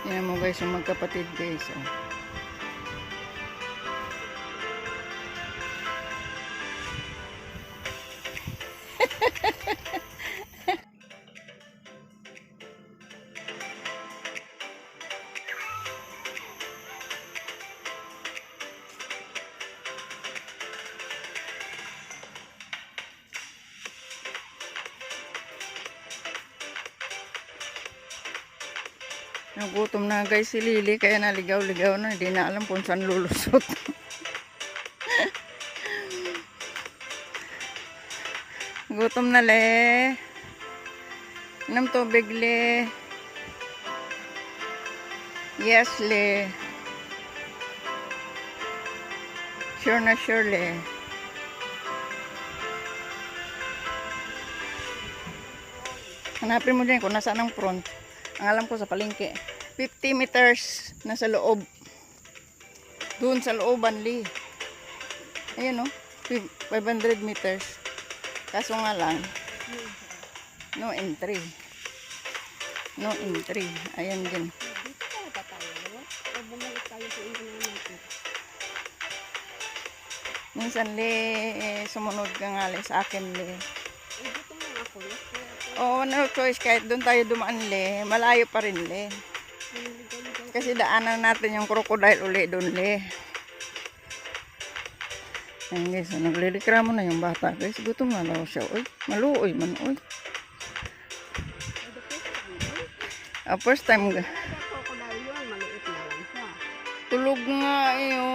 Yan mo guys, yung magkapatid guys. Oh. Nagutom na guys si Lily, kaya naligaw-ligaw na, hindi na alam kung saan lulusot. Gutom na le. Inom tubig le. Yes le. Sure na sure le. Hanapin mo din kung nasaan ang front. Ang alam ko sa palengke. 50 meters na sa loob. Doon sa looban li. Ayan o. 500 meters. Kaso nga lang. No entry. No entry. Ayan din. Minsan li, sumunod ka nga li sa akin li. Oo, no choice. Kahit doon tayo dumaan le, malayo pa rin le. Kasi daanan natin yung crocodile uli doon le. Ayan guys, naglilikramo na yung bata guys. Gutom na daw siya. Uy, maluoy man uy. First time. Tulog nga iyo.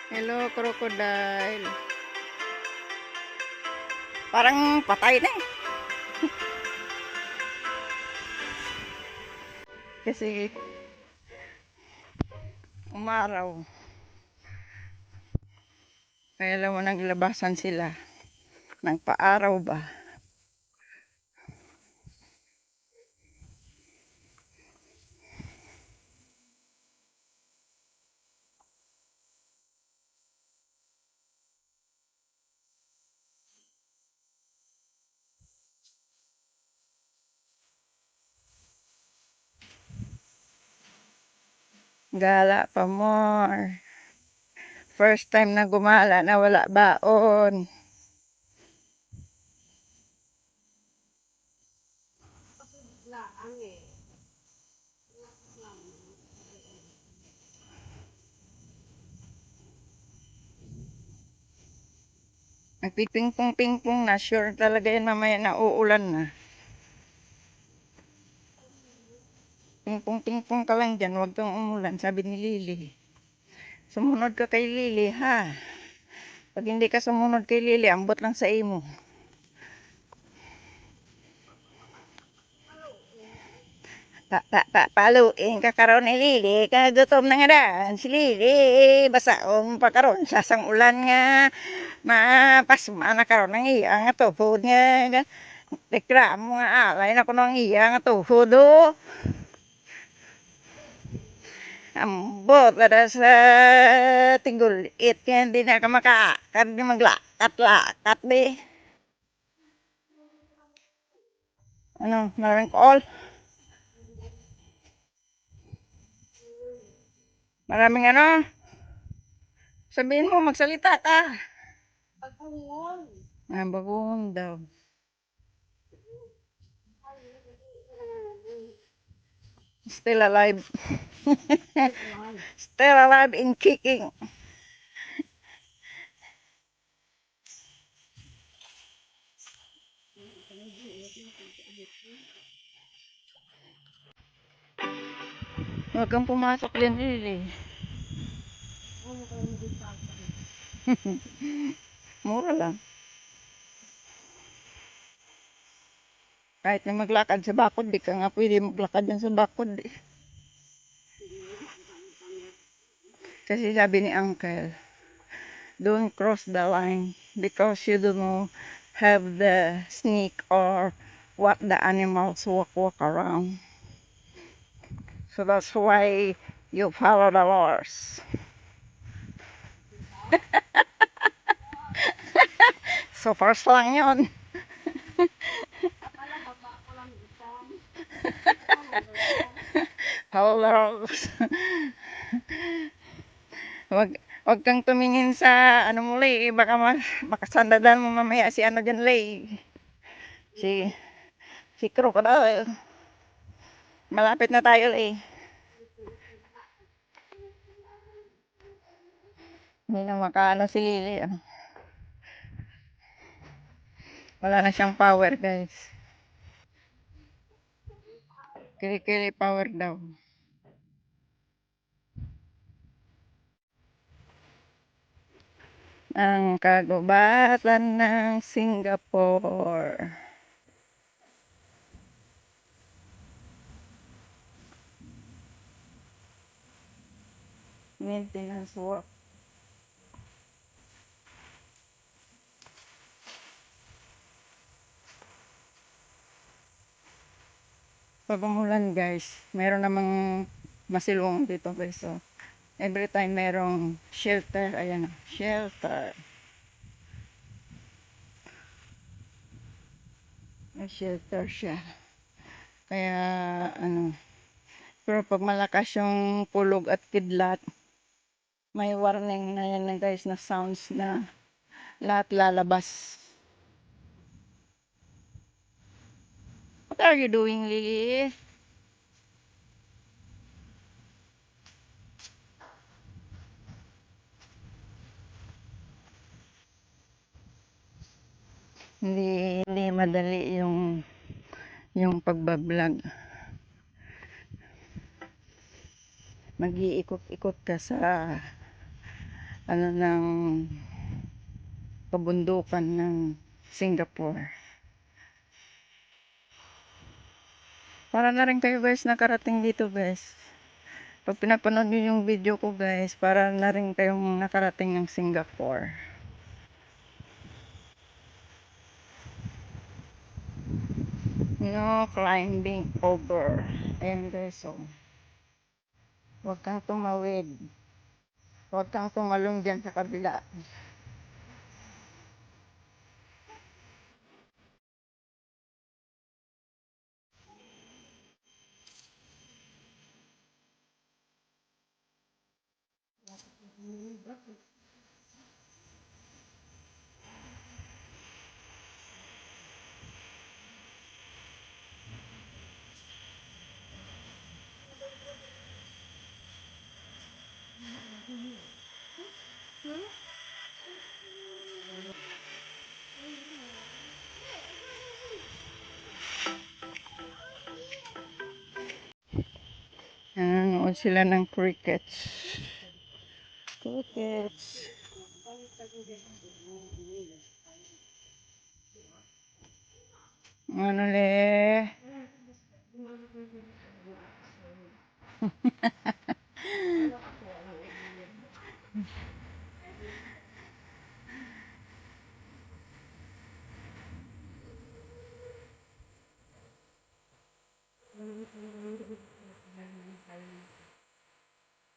Hello crocodile. Parang patay na eh. Kasi umaraw. Kaya alam mo naglabasan sila. Nagpaaraw ba? Gala pa more. First time na gumala na wala baon. Nagpipingpong-pingpong na. Sure talaga yan mamaya na uulan na. Pingpong-pingpong ka lang dyan. Huwag kang umulan. Sabi ni Lily. Sumunod ka kay Lily ha. Pag hindi ka sumunod kay Lily, ambot lang sa imo. Paluin ka karon ni Lily. Kagutom na nga daan. Si Lily. Basaong pa karon. Sasang ulan nga. Mapasma na karon ng iya nga tuhod nga. Reklamo nga alay na ko ng iya nga tuhod o. Ambot ada sa tinggul it nga hindi na ka makakad maglakat-lakat di. Ano, maraming call. Maraming ano. Sabihin mo, magsalita ka. Bagungon. Bagungon daw. Still alive. Still alive and kicking. Huwag kang pumasok din Lily. Mura lang. Kahit na maglakad sa bakod, di ka nga pwede maglakad yan sa bakod. Di. Kasi sabi ni Uncle, don't cross the line because you don't have the sneak or what the animals walk around. So that's why you follow the laws. So first lang yun. Hello. Wag kang tumingin sa ano mo, Lay. Baka makasandadan mo mamaya si ano dyan, Lay. Si, si Crocodile. Malapit na tayo, Lay. Hindi na makaano si Lily. Ah. Wala na siyang power, guys. Kili-kili power daw. Ang kagubatan ng Singapore. Maintenance work. Pag umulan, guys, meron namang masilong dito, guys. So, every time merong shelter. Ayan, shelter. May shelter siya. Kaya, ano, pero pag malakas yung pulog at kidlat, may warning na yan guys na sounds na lahat lalabas. What are you doing, Lily? Hindi madali yung pagbablog. Mag-iikot-ikot ka sa ano ng kabundukan ng Singapore. Para na rin kayo guys nakarating dito guys. Pag pinapanood nyo yung video ko guys, para na rin kayong nakarating ng Singapore. No climbing over. Ayan guys, so. Huwag kang tumawid. Huwag kang tumalong dyan sa kabila. Nanonood sila ng crickets. Crickets. Ano le?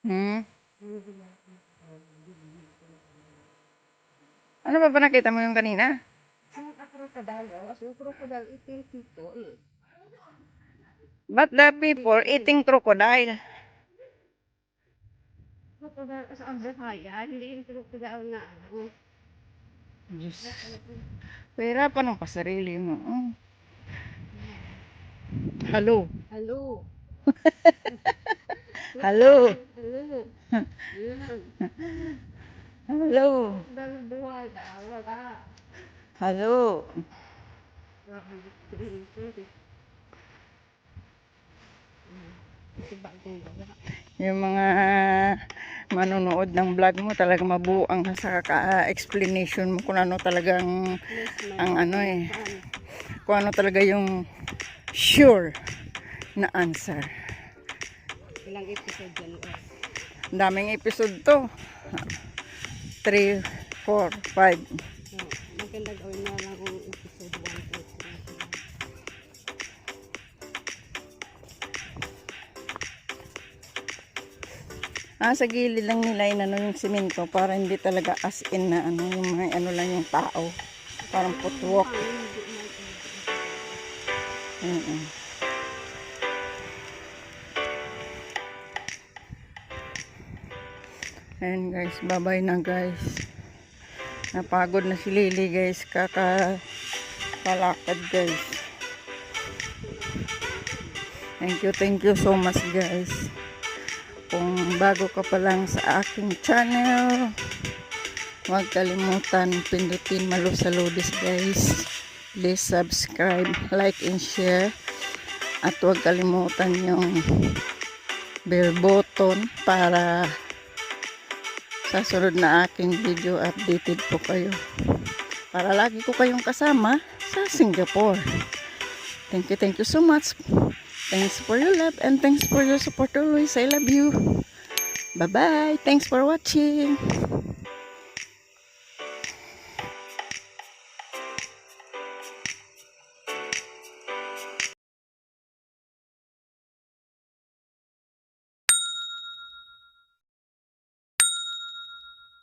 Hmm? Ano ba nakita mo yung kanina? But the people eating crocodile. Diyos. Pera pa ng pasarili mo. Oh. Hello. Hello. Hello. Hello. Hello. Hello. Yung mga manonood ng vlog mo talaga mabuang sa explanation mo kung ano talagang ang ano eh. Kung ano talaga yung sure na answer. Ilang episode yan? Daming episode to. 3, 4, 5. Maganda gawin na lang ang episode 1 to 3. Sa gilid lang nila inano yung simento para hindi talaga as in na ano yung mga ano lang yung tao. Parang footwalk. Ayan guys, bye-bye na guys. Napagod na si Lily guys, kalakad guys. Thank you so much guys. Kung bago ka pa lang sa aking channel, huwag kalimutan pindutin Malu Saludis guys. Please subscribe, like and share. At huwag kalimutan yung bell button para sa sunod na aking video updated po kayo. Para lagi ko kayong kasama sa Singapore. Thank you so much. Thanks for your love and thanks for your support always. I love you. Bye-bye. Thanks for watching.